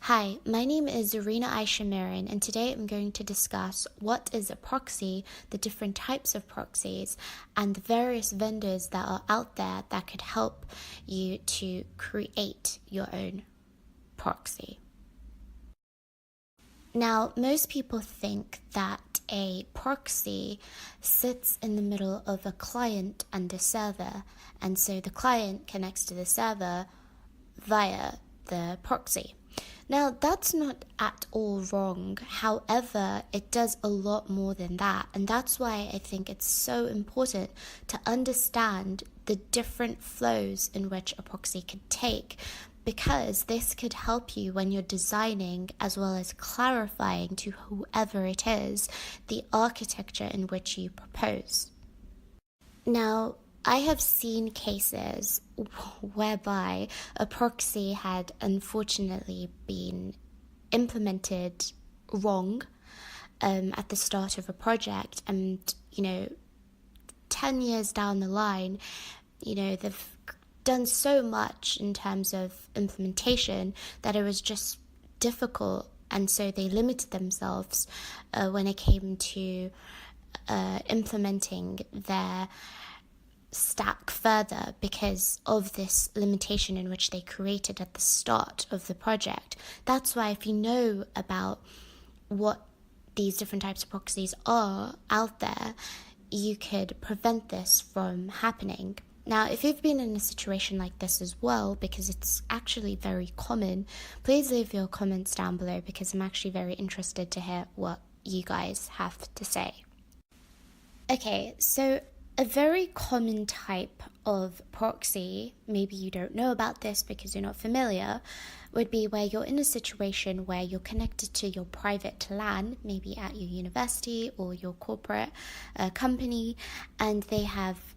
Hi, my name is Zarina Aisha Marin, and today I'm going to discuss what is a proxy, the different types of proxies, and the various vendors that are out there that could help you to create your own proxy. Now, most people think that a proxy sits in the middle of a client and a server, and so the client connects to the server via the proxy. Now, that's not at all wrong. However, it does a lot more than that. And that's why I think it's so important to understand the different flows in which a proxy could take, because this could help you when you're designing as well as clarifying to whoever it is the architecture in which you propose. Now, I have seen cases whereby a proxy had unfortunately been implemented wrong at the start of a project, and 10 years down the line, they've done so much in terms of implementation that it was just difficult, and so they limited themselves when it came to implementing their stack further because of this limitation in which they created at the start of the project. That's why if you know about what these different types of proxies are out there, you could prevent this from happening. Now, if you've been in a situation like this as well, because it's actually very common, please leave your comments down below, because I'm actually very interested to hear what you guys have to say. Okay, so a very common type of proxy, maybe you don't know about this because you're not familiar, would be where you're in a situation where you're connected to your private LAN, maybe at your university or your corporate company, and they have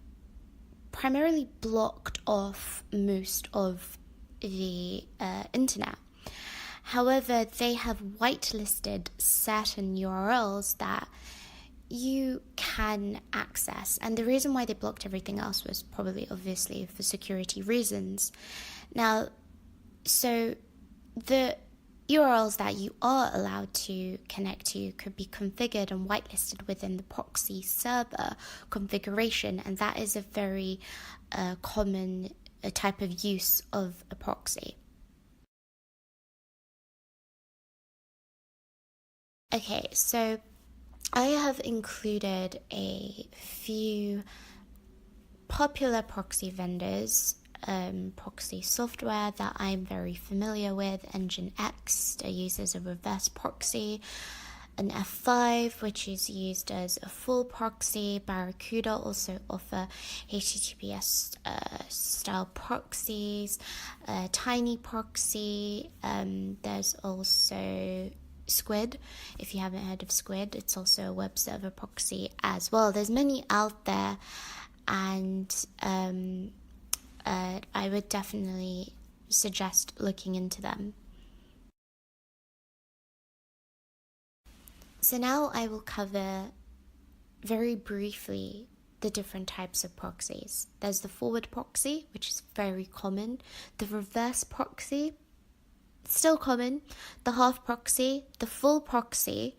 primarily blocked off most of the internet. However, they have whitelisted certain URLs that you can access, and the reason why they blocked everything else was probably obviously for security reasons. Now, so the URLs that you are allowed to connect to could be configured and whitelisted within the proxy server configuration, and that is a very common type of use of a proxy. Okay, so I have included a few popular proxy vendors, proxy software that I'm very familiar with. Nginx uses a reverse proxy, an F5 which is used as a full proxy. Barracuda also offer HTTPS style proxies, tiny proxy. There's also Squid. If you haven't heard of Squid, it's also a web server proxy as well. There's many out there, and I would definitely suggest looking into them. So now I will cover very briefly the different types of proxies. There's the forward proxy, which is very common. The reverse proxy, still common. The half proxy, the full proxy,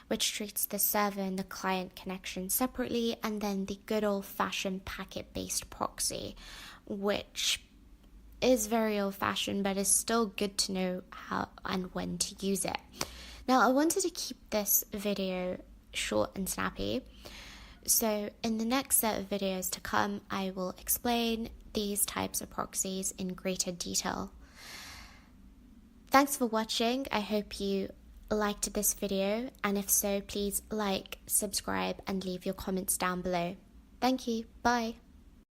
which treats the server and the client connection separately, and then the good old-fashioned packet-based proxy, which is very old-fashioned but is still good to know how and when to use it. Now, I wanted to keep this video short and snappy, so in the next set of videos to come, I will explain these types of proxies in greater detail. Thanks for watching. I hope you liked this video, and if so, please like, subscribe, and leave your comments down below. Thank you. Bye.